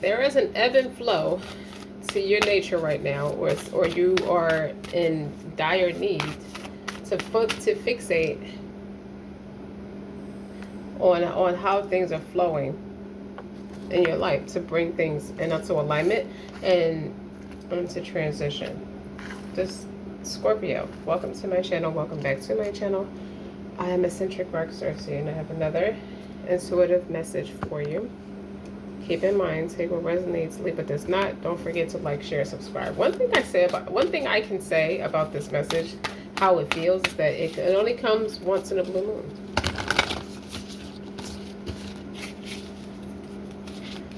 there is an ebb and flow to your nature right now, or you are in dire need to fixate on how things are flowing in your life, to bring things into alignment and into transition. This Scorpio, welcome to my channel, welcome back to my channel. I am Eccentric RockStar'Seed, and I have another intuitive message for you. Keep in mind, take what resonates, leave what does not. Don't forget to like, share, subscribe. One thing I can say about this message, how it feels, is that it only comes once in a blue moon.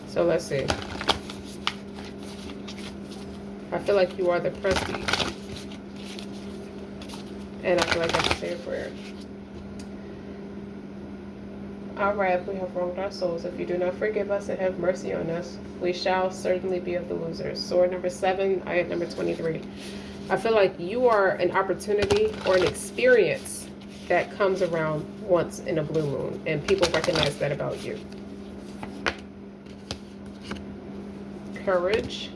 So let's see. I feel like you are the prestige, and I feel like I should say a prayer. Alright, if we have wronged our souls, if you do not forgive us and have mercy on us, we shall certainly be of the losers. Sword number 7, ayat number 23. I feel like you are an opportunity or an experience that comes around once in a blue moon, and people recognize that about you. Courage,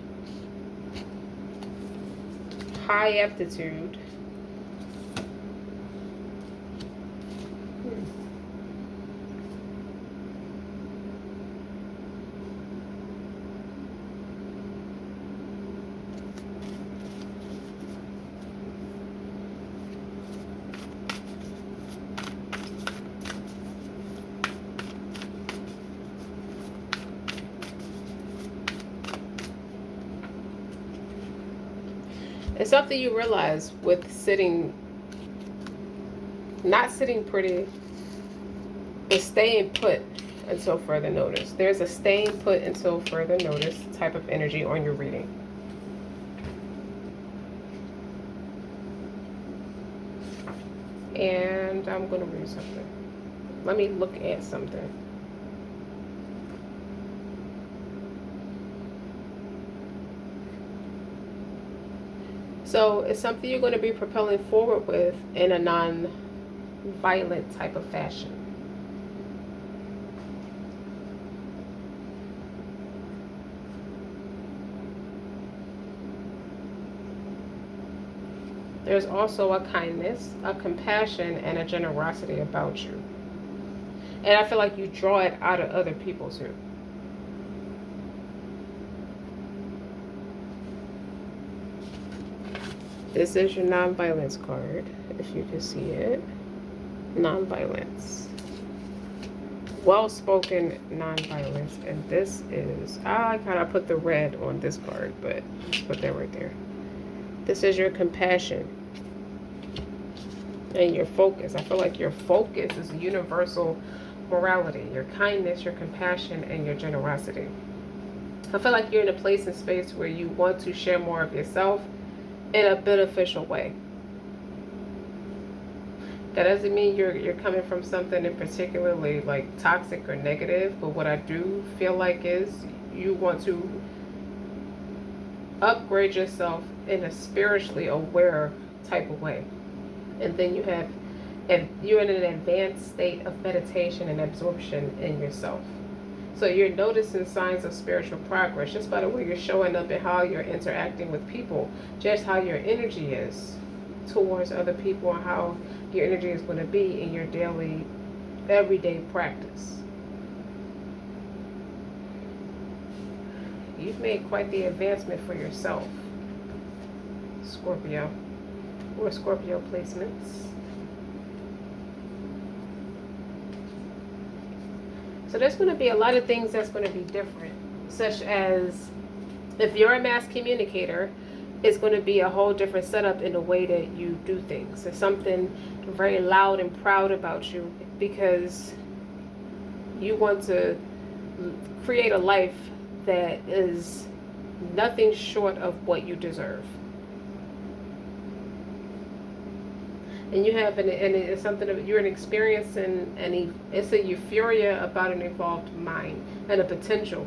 high aptitude, it's something you realize with not sitting pretty, but staying put until further notice. There's a staying put until further notice type of energy on your reading. And I'm going to read something. Let me look at something. So it's something you're going to be propelling forward with in a non-violent type of fashion. There's also a kindness, a compassion, and a generosity about you. And I feel like you draw it out of other people too. This is your non-violence card, if you can see it. Non-violence. Well-spoken non-violence. And this is, I kind of put the red on this card, but just put that right there. This is your compassion and your focus. I feel like your focus is universal morality, your kindness, your compassion, and your generosity. I feel like you're in a place and space where you want to share more of yourself in a beneficial way. That doesn't mean you're coming from something in particularly like toxic or negative, but what I do feel like is you want to upgrade yourself in a spiritually aware type of way. And then you're in an advanced state of meditation and absorption in yourself. So you're noticing signs of spiritual progress just by the way you're showing up and how you're interacting with people, just how your energy is towards other people and how your energy is going to be in your daily, everyday practice. You've made quite the advancement for yourself, Scorpio, or Scorpio placements. So there's going to be a lot of things that's going to be different, such as if you're a mass communicator, it's going to be a whole different setup in the way that you do things. There's something very loud and proud about you because you want to create a life that is nothing short of what you deserve. And you have and it's something that you're experiencing, and it's a euphoria about an evolved mind and a potential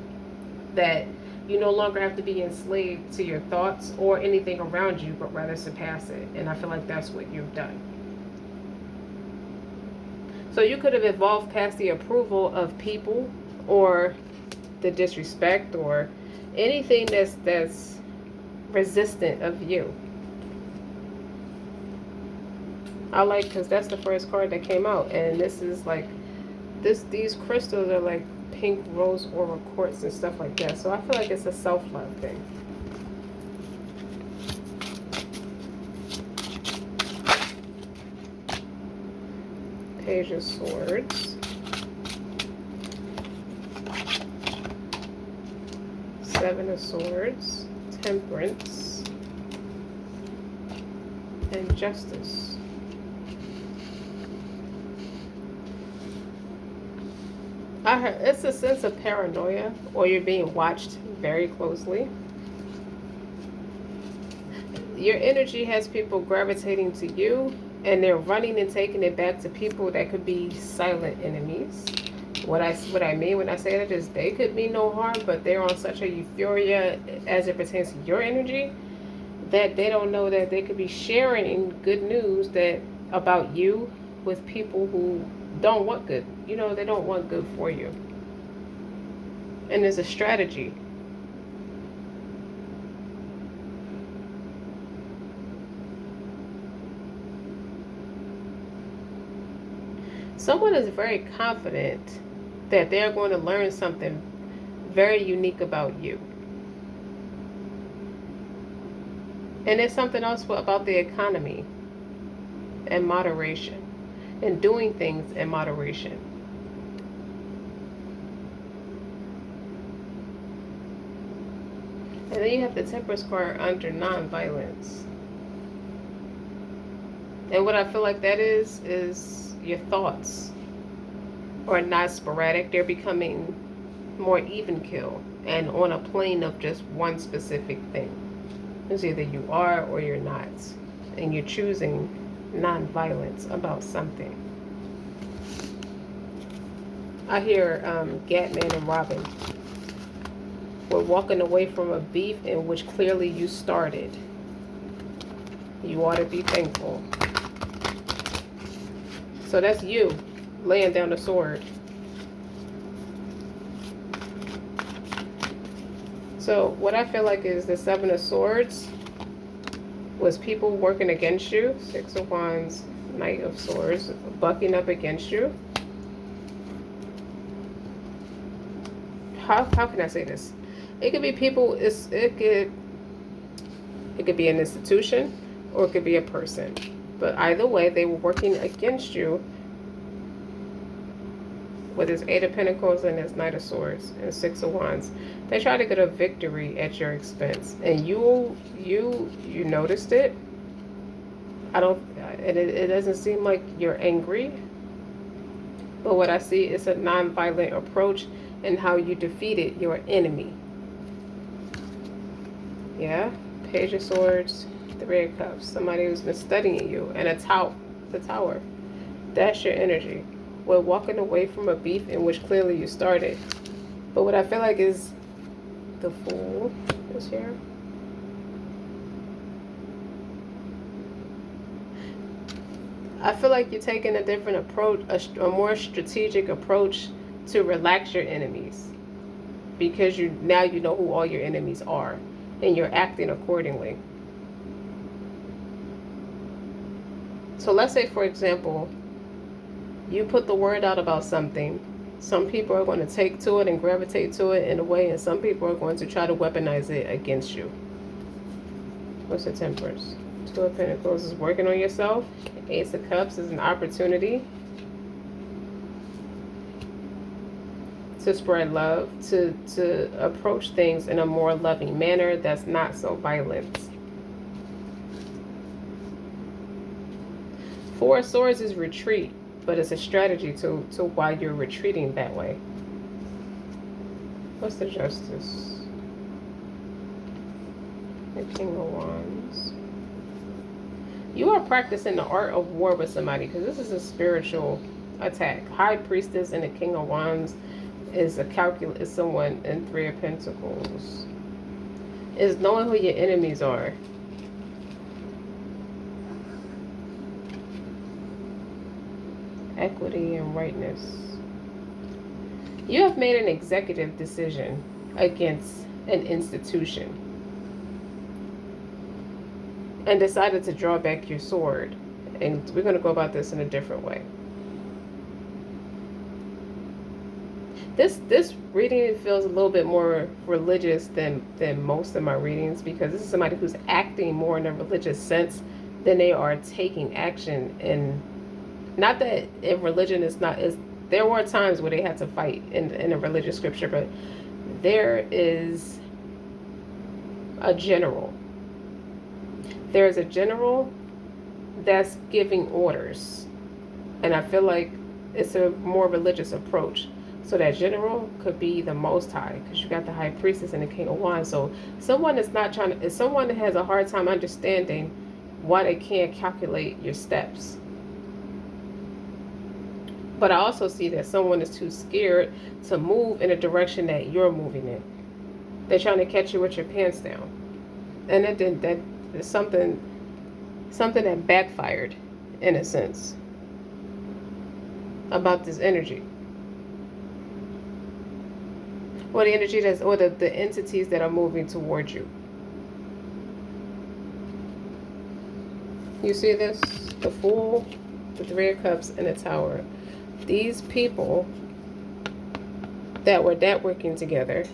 that you no longer have to be enslaved to your thoughts or anything around you, but rather surpass it. And I feel like that's what you've done. So you could have evolved past the approval of people or the disrespect or anything that's resistant of you. I like, because that's the first card that came out, and this is like these crystals are like pink rose aura quartz and stuff like that. So I feel like it's a self-love thing. Page of Swords. Seven of Swords. Temperance. And Justice. I heard it's a sense of paranoia, or you're being watched very closely. Your energy has people gravitating to you, and they're running and taking it back to people that could be silent enemies. What I mean when I say that is they could mean no harm, but they're on such a euphoria as it pertains to your energy that they don't know that they could be sharing good news that about you with people who don't want good. You know, they don't want good for you. And there's a strategy. Someone is very confident that they're going to learn something very unique about you. And there's something else about the economy and moderation and doing things in moderation. And then you have the Temperance card under non-violence. And what I feel like that is your thoughts are not sporadic. They're becoming more even kill and on a plane of just one specific thing. It's either you are or you're not. And you're choosing non-violence about something. I hear Gatman and Robin. We're walking away from a beef in which clearly you started. You ought to be thankful. So that's you laying down the sword. So what I feel like is the Seven of Swords was people working against you. Six of Wands, Knight of Swords, bucking up against you. How can I say this? It could be people. It could be an institution, or it could be a person. But either way, they were working against you with his Eight of Pentacles and his Knight of Swords and Six of Wands. They try to get a victory at your expense, and you noticed it. It doesn't seem like you're angry, but what I see is a non-violent approach and how you defeated your enemy. Yeah, Page of Swords, Three of Cups. Somebody who's been studying you, and the Tower. That's your energy. We're walking away from a beef in which clearly you started. But what I feel like is the Fool is here. I feel like you're taking a different approach, a more strategic approach to relax your enemies, because now you know who all your enemies are, and you're acting accordingly. So let's say, for example, you put the word out about something. Some people are going to take to it and gravitate to it in a way, and some people are going to try to weaponize it against you. What's the Temperance? Two of Pentacles is working on yourself. Ace of Cups is an opportunity to spread love, to approach things in a more loving manner that's not so violent. Four of Swords is retreat, but it's a strategy to why you're retreating that way. What's the Justice? The King of Wands. You are practicing the art of war with somebody, because this is a spiritual attack. High Priestess and the King of Wands is someone in Three of Pentacles. Is knowing who your enemies are. Equity and rightness. You have made an executive decision against an institution and decided to draw back your sword. And we're going to go about this in a different way. This reading feels a little bit more religious than most of my readings, because this is somebody who's acting more in a religious sense than they are taking action. And not that in religion is not is there were times where they had to fight in a religious scripture, but there is a general. There's a general that's giving orders, and I feel like it's a more religious approach. So that general could be the Most High, because you got the High Priestess and the King of Wands. So someone is not trying to, if someone that has a hard time understanding why they can't calculate your steps. But I also see that someone is too scared to move in a direction that you're moving in. They're trying to catch you with your pants down, and that is something that backfired, in a sense, about this energy. Or the energy or the entities that are moving towards you. You see this? The Fool, the Three of Cups, and the Tower. These people that were networking together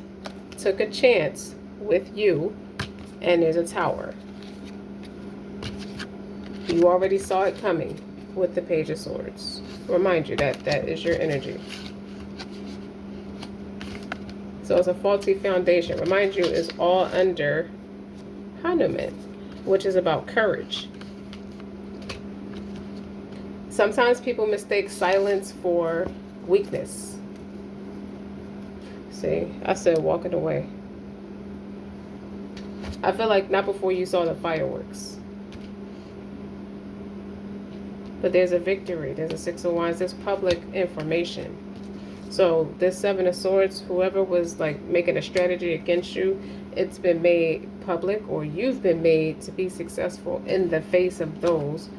took a chance with you, and there's a Tower. You already saw it coming with the Page of Swords. Remind you that is your energy. So it's a faulty foundation. Remind you, it's all under Hanuman, which is about courage. Sometimes people mistake silence for weakness. See, I said walking away. I feel like not before you saw the fireworks. But there's a victory. There's a Six of Wands. There's public information. So this Seven of Swords, whoever was like making a strategy against you, it's been made public, or you've been made to be successful in the face of those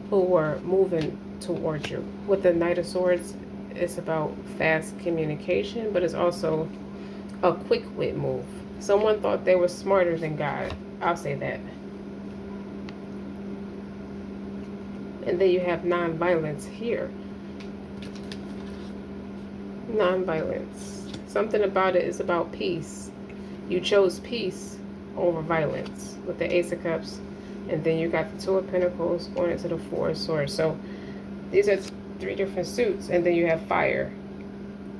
who were moving towards you. With the Knight of Swords, it's about fast communication, but it's also a quick wit move. Someone thought they were smarter than God. I'll say that. And then you have non-violence here. Non-violence. Something about it is about peace. You chose peace over violence with the Ace of Cups. And then you got the Two of Pentacles going into the Four of Swords. So these are three different suits. And then you have fire.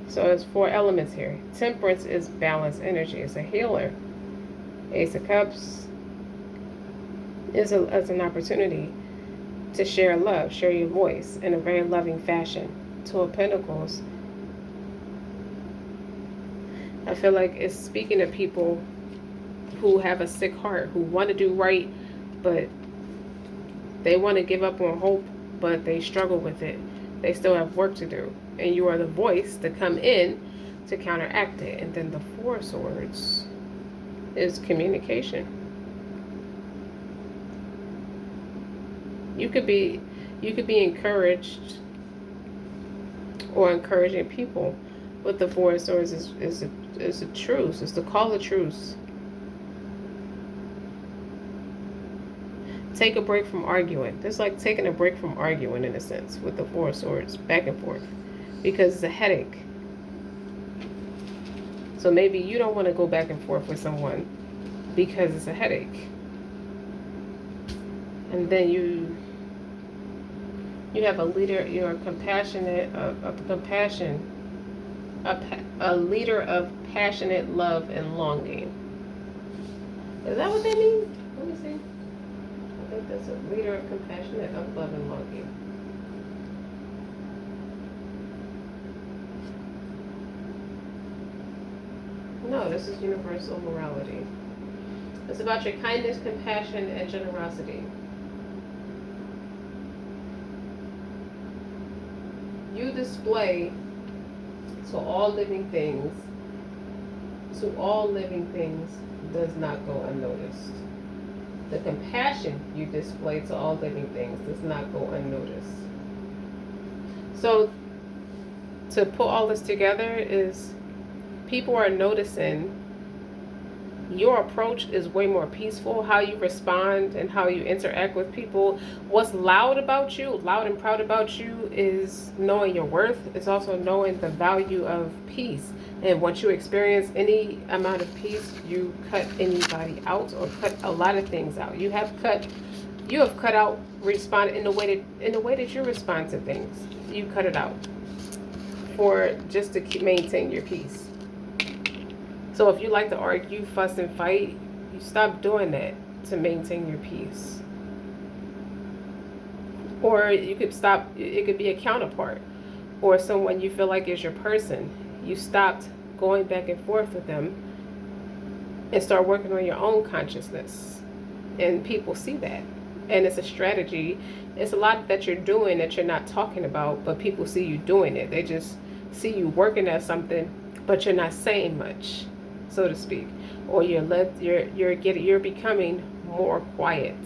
So there's four elements here. Temperance is balanced energy. It's a healer. Ace of Cups is an opportunity to share love, share your voice in a very loving fashion. Two of Pentacles, I feel like it's speaking to people who have a sick heart, who want to do right, but they want to give up on hope, but they struggle with it. They still have work to do. And you are the voice to come in to counteract it. And then the Four of Swords is communication. You could be encouraged or encouraging people. But the Four of Swords is a truce. It's the call of truce. Take a break from arguing. It's like taking a break from arguing, in a sense, with the Four of Swords, back and forth, because it's a headache. So maybe you don't want to go back and forth with someone because it's a headache. And then you have a leader. You're compassionate, a leader of passionate love and longing. Is that what they mean? Let me see. I think that's a leader of compassionate of love and longing. No, this is universal morality. It's about your kindness, compassion, and generosity. You display to all living things does not go unnoticed. The compassion you display to all living things does not go unnoticed. So to put all this together is people are noticing your approach is way more peaceful. How you respond and how you interact with people. What's loud about you, loud and proud about you, is knowing your worth. It's also knowing the value of peace. And once you experience any amount of peace, you cut anybody out or cut a lot of things out. You have cut out respond in the way that you respond to things. You cut it out for just to maintain your peace. So if you like to argue, fuss, and fight, you stop doing that to maintain your peace. Or you could stop, it could be a counterpart or someone you feel like is your person. You stopped going back and forth with them and start working on your own consciousness. And people see that. And it's a strategy. It's a lot that you're doing that you're not talking about, but people see you doing it. They just see you working at something, but you're not saying much, so to speak, or you're becoming more quiet,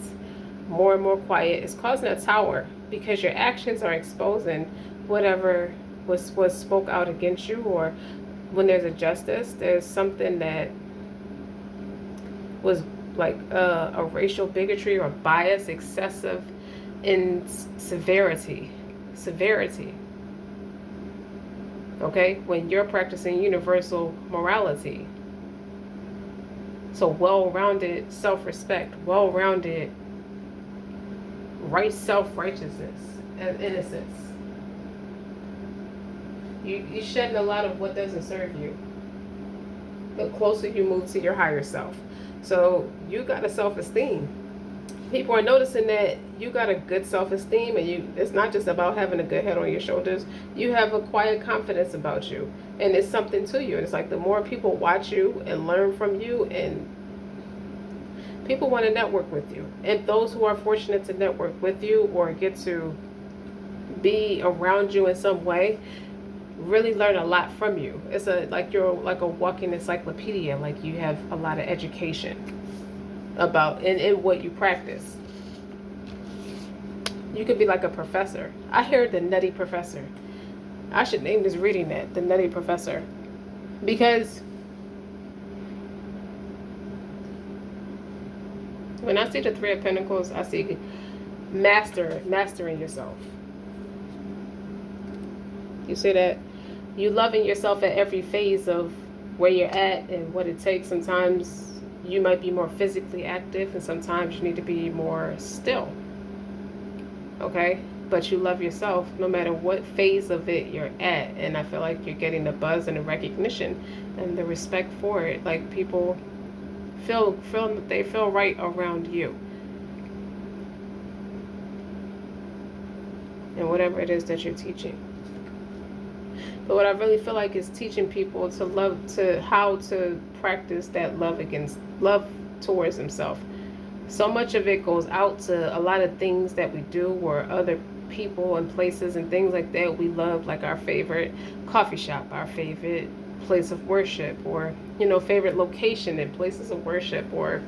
more and more quiet. It's causing a tower because your actions are exposing whatever was spoke out against you, or when there's a justice, there's something that was like a racial bigotry or bias, excessive in severity. Okay, when you're practicing universal morality. So well-rounded self-respect, well-rounded self-righteousness and innocence. You shedding a lot of what doesn't serve you the closer you move to your higher self. So you got a self-esteem. People are noticing that you got a good self-esteem, and it's not just about having a good head on your shoulders. You have a quiet confidence about you, and it's something to you. And it's like the more people watch you and learn from you, and people want to network with you. And those who are fortunate to network with you or get to be around you in some way really learn a lot from you. It's you're like a walking encyclopedia. Like you have a lot of education about in what you practice. You could be like a professor. I heard the Nutty Professor. I should name this reading that, the Nutty Professor, because when I see the Three of Pentacles, I see mastering yourself. You see that? You loving yourself at every phase of where you're at and what it takes. Sometimes you might be more physically active, and sometimes you need to be more still. Okay? But you love yourself no matter what phase of it you're at. And I feel like you're getting the buzz and the recognition and the respect for it. Like people feel right around you. And whatever it is that you're teaching. But what I really feel like is teaching people how to practice that love towards themselves. So much of it goes out to a lot of things that we do, or other people and places and things like that we love, like our favorite coffee shop, our favorite place of worship, or favorite location and places of worship, or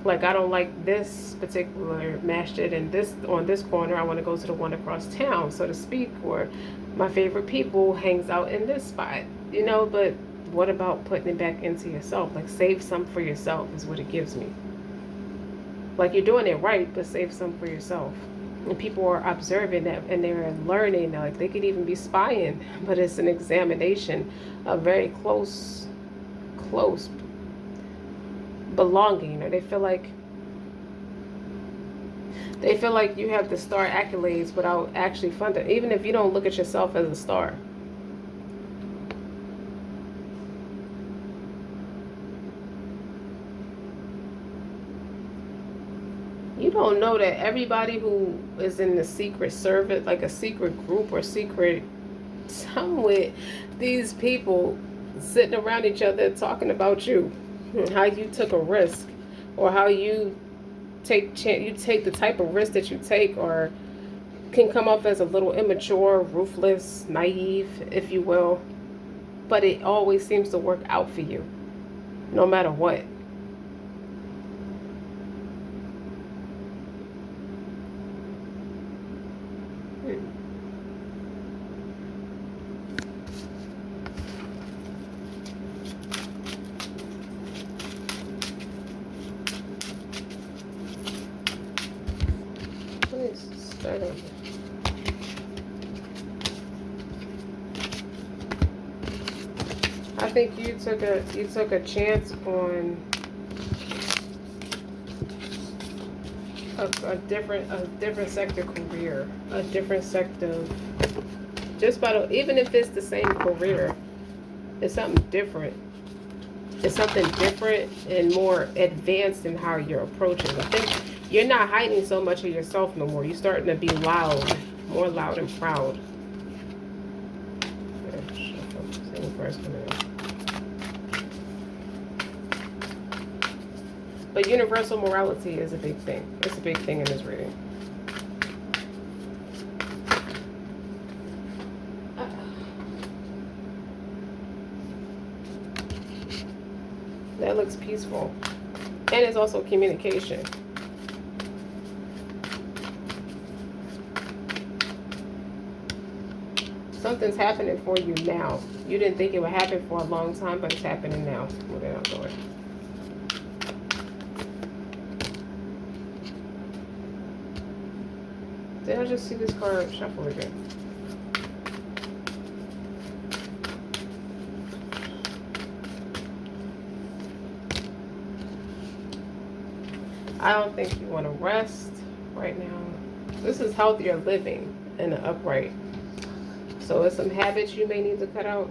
like I don't like this particular masjid and on this corner, I want to go to the one across town, so to speak, or my favorite people hangs out in this spot, but what about putting it back into yourself? Like save some for yourself is what it gives me. Like you're doing it right, but save some for yourself. And people are observing that, and they're learning. Like they could even be spying, but it's an examination of very close belonging, or they feel like you have the star accolades without actually funding, even if you don't look at yourself as a star. You don't know that everybody who is in the secret service, like a secret group or secret some with these people sitting around each other talking about you, how you took a risk, or how you take the type of risk that you take, or can come off as a little immature, ruthless, naive, if you will, but it always seems to work out for you no matter what. think you took a chance on a different sector career, a different sector. Just about, even if it's the same career, it's something different. It's something different and more advanced in how you're approaching. I think you're not hiding so much of yourself no more. You're starting to be loud, more loud and proud. But universal morality is a big thing. It's a big thing in this reading. That looks peaceful. And it's also communication. Something's happening for you now. You didn't think it would happen for a long time, but it's happening now. Well, they're not going. Did I just see this card shuffle again? I don't think you want to rest right now. This is healthier living in the upright. So there's some habits you may need to cut out.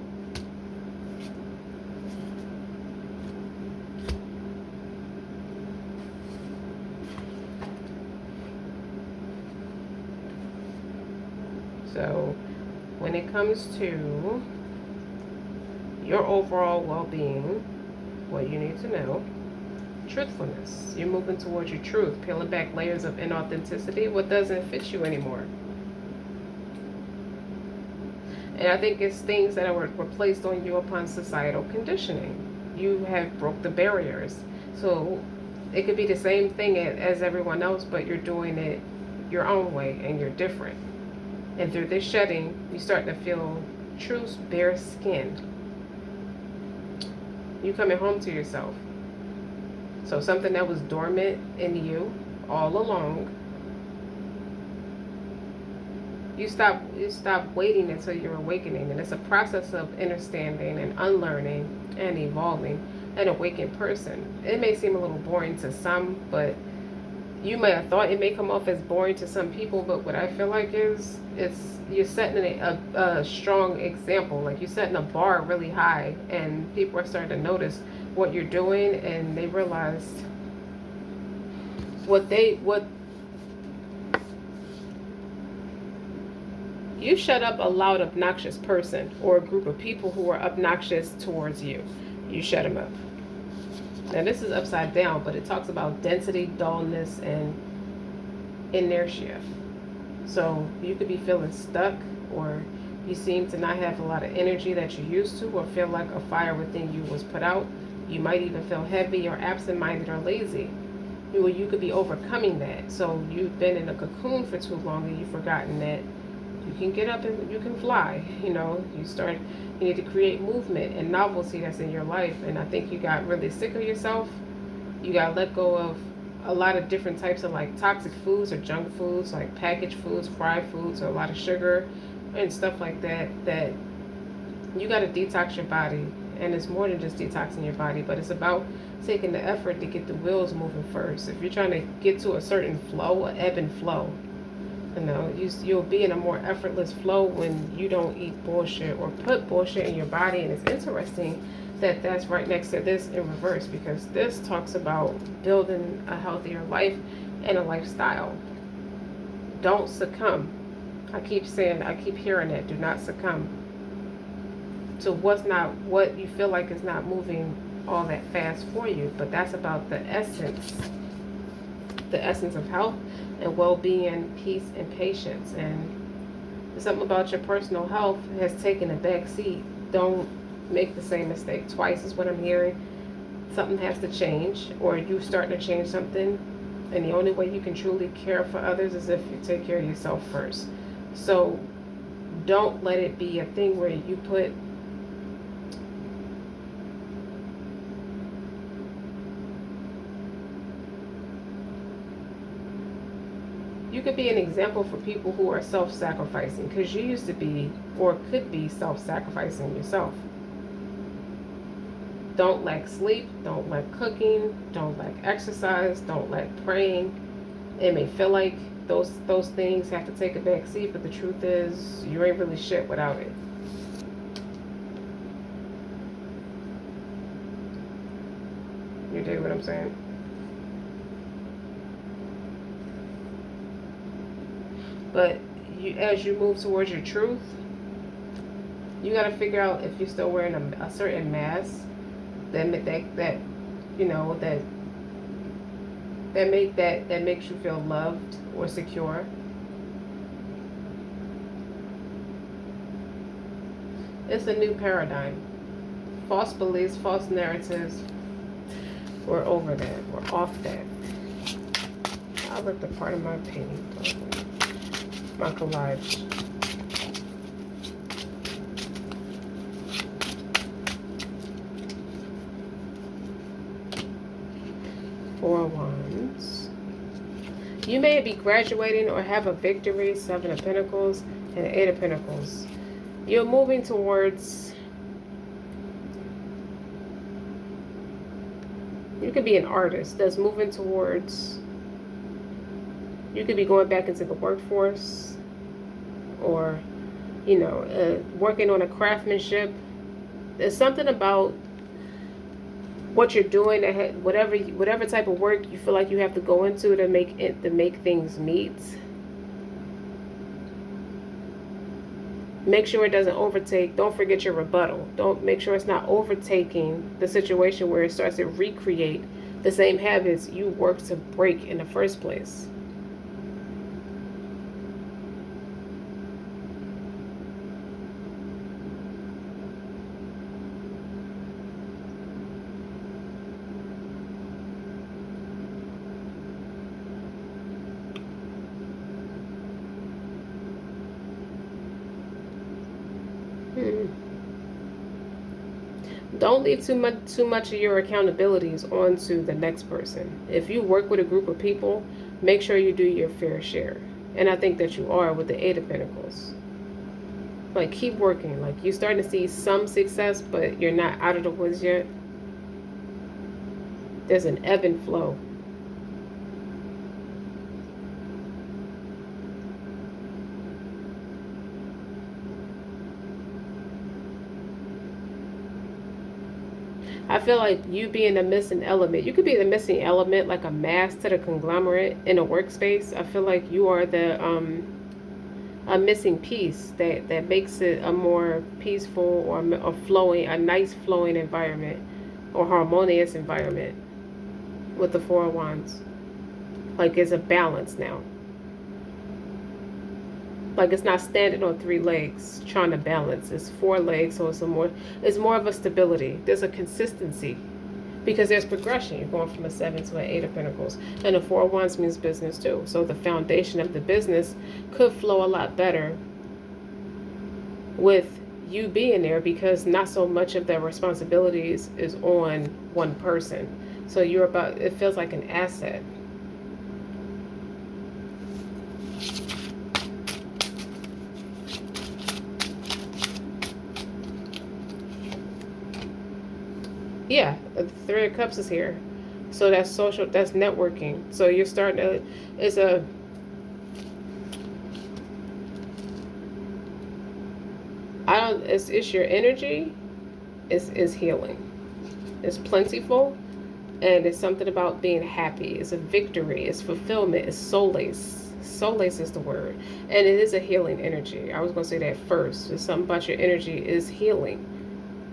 So when it comes to your overall well-being, what you need to know, truthfulness. You're moving towards your truth, peeling back layers of inauthenticity, what doesn't fit you anymore. And I think it's things that were placed on you upon societal conditioning. You have broke the barriers. So it could be the same thing as everyone else, but you're doing it your own way and you're different. And through this shedding, you start to feel true bare skinned. You coming home to yourself. So something that was dormant in you all along, you stop waiting until you're awakening. And it's a process of understanding and unlearning and evolving an awakened person. It may seem a little boring to some, but you may have thought it may come off as boring to some people, but what I feel like is you're setting a strong example. Like you're setting a bar really high, and people are starting to notice what you're doing, and they realize what you shut up a loud, obnoxious person or a group of people who are obnoxious towards you. You shut them up. Now this is upside down, but it talks about density, dullness, and inertia. So you could be feeling stuck, or you seem to not have a lot of energy that you used to, or feel like a fire within you was put out. You might even feel heavy or absent-minded or lazy. You could be overcoming that. So you've been in a cocoon for too long and you've forgotten that you can get up and you can fly. You know, you need to create movement and novelty that's in your life. And I think you got really sick of yourself. You got to let go of a lot of different types of like toxic foods or junk foods, like packaged foods, fried foods, or a lot of sugar and stuff like that, that you got to detox your body. And it's more than just detoxing your body, but it's about taking the effort to get the wheels moving first. If you're trying to get to a certain flow, an ebb and flow, you know, you'll be in a more effortless flow when you don't eat bullshit or put bullshit in your body. And it's interesting that that's right next to this in reverse, because this talks about building a healthier life and a lifestyle. Don't succumb. I keep hearing that. Do not succumb to what you feel like is not moving all that fast for you. But that's about the essence of health and well-being, peace, and patience. And something about your personal health has taken a back seat. Don't make the same mistake twice, is what I'm hearing. Something has to change, or you starting to change something, and the only way you can truly care for others is if you take care of yourself first. So don't let it be a thing where you put you could be an example for people who are self-sacrificing, because you used to be or could be self-sacrificing yourself. Don't lack sleep, don't lack cooking, don't lack exercise, don't lack praying. It may feel like those things have to take a back seat, but the truth is you ain't really shit without it. You dig what I'm saying? But as you move towards your truth, you got to figure out if you're still wearing a certain mask that you know that makes you feel loved or secure. It's a new paradigm. False beliefs, false narratives. We're over that. We're off that. I'll let the part of my painting, my collage. Four of Wands. You may be graduating or have a victory. Seven of Pentacles and Eight of Pentacles. You're moving towards. You could be an artist that's moving towards. You could be going back into the workforce, or, you know, working on a craftsmanship. There's something about what you're doing that whatever type of work you feel like you have to go into to make things meet. Make sure it doesn't overtake. Don't forget your rebuttal. Don't make sure it's not overtaking the situation where it starts to recreate the same habits you worked to break in the first place. Don't leave too much of your accountabilities onto the next person. If you work with a group of people, make sure you do your fair share. And I think that you are with the Eight of Pentacles. Like, keep working. Like, you're starting to see some success, but you're not out of the woods yet. There's an ebb and flow. I feel like you being the missing element. You could be the missing element, like a mask to the conglomerate in a workspace. I feel like you are the a missing piece that makes it a more peaceful or a nice flowing environment or harmonious environment with the Four of Wands. Like, it's a balance now. Like, it's not standing on three legs trying to balance. It's four legs, so it's more of a stability. There's a consistency because there's progression. You're going from a Seven to an Eight of Pentacles, and the Four of Wands means business too. So the foundation of the business could flow a lot better with you being there, because not so much of the responsibilities is on one person. So it feels like an asset. Yeah, the Three of Cups is here. So that's social, that's networking. So you're starting to, it's your energy is healing. It's plentiful, and it's something about being happy. It's a victory, it's fulfillment, it's solace. Solace is the word. And it is a healing energy. I was going to say that first. It's something about your energy is healing.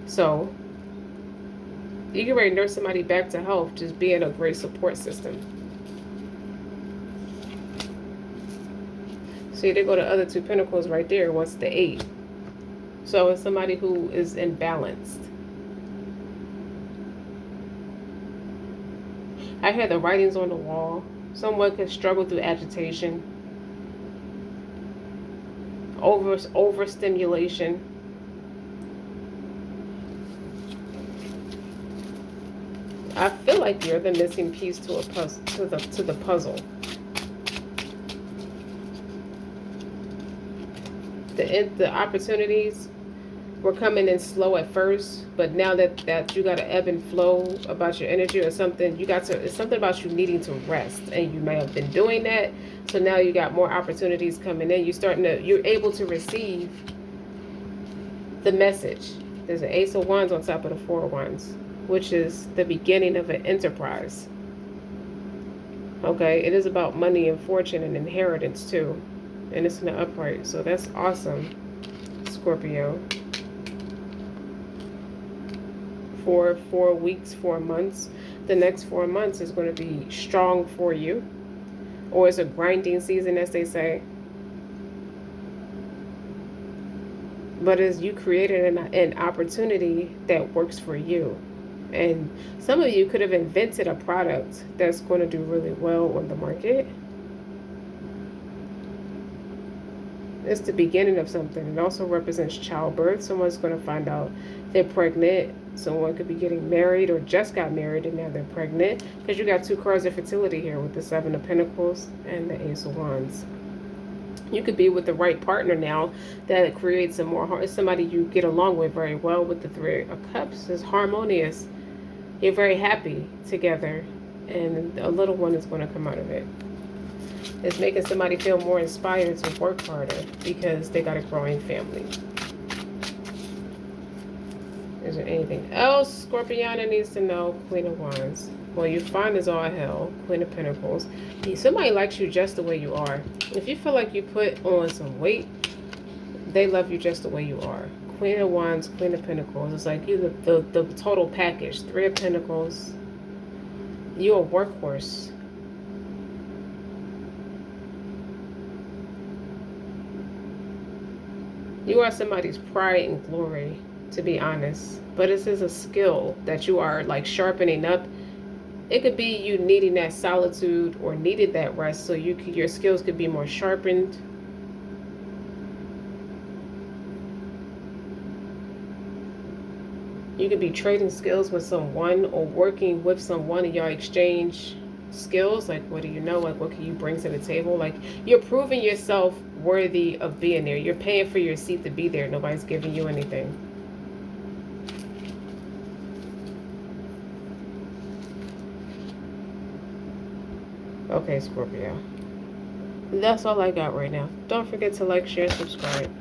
So you can ready to nurse somebody back to health, just being a great support system. See, they go to other Two Pentacles right there. What's the Eight? So it's somebody who is imbalanced. I hear the writings on the wall. Someone could struggle through agitation, overstimulation. I feel like you're the missing piece to the puzzle. The opportunities were coming in slow at first, but now that you got to ebb and flow about your energy or something, it's something about you needing to rest, and you may have been doing that. So now you got more opportunities coming in. You're able to receive the message. There's an Ace of Wands on top of the Four of Wands, which is the beginning of an enterprise. Okay, it is about money and fortune and inheritance too, and it's in the upright, so that's awesome, Scorpio. For 4 weeks, 4 months, the next 4 months is going to be strong for you, or it's a grinding season, as they say. But as you created an opportunity that works for you. And some of you could have invented a product that's going to do really well on the market. It's the beginning of something. It also represents childbirth. Someone's going to find out they're pregnant. Someone could be getting married or just got married and now they're pregnant. Because you got 2 cards of fertility here with the Seven of Pentacles and the Ace of Wands. You could be with the right partner now that creates somebody you get along with very well. With the Three of Cups, is harmonious. You're very happy together, and a little one is going to come out of it. It's making somebody feel more inspired to work harder because they got a growing family. Is there anything else Scorpiana needs to know? Queen of Wands. Well, you're fine as all hell. Queen of Pentacles. Somebody likes you just the way you are. If you feel like you put on some weight, they love you just the way you are. Queen of Wands, Queen of Pentacles. It's like you're the total package. Three of Pentacles. You're a workhorse. You are somebody's pride and glory, to be honest. But this is a skill that you are like sharpening up. It could be you needing that solitude or needed that rest so your skills could be more sharpened. You could be trading skills with someone or working with someone, and y'all exchange skills. Like, what do you know? Like, what can you bring to the table? Like, you're proving yourself worthy of being there. You're paying for your seat to be there. Nobody's giving you anything. Okay, Scorpio. That's all I got right now. Don't forget to like, share, subscribe.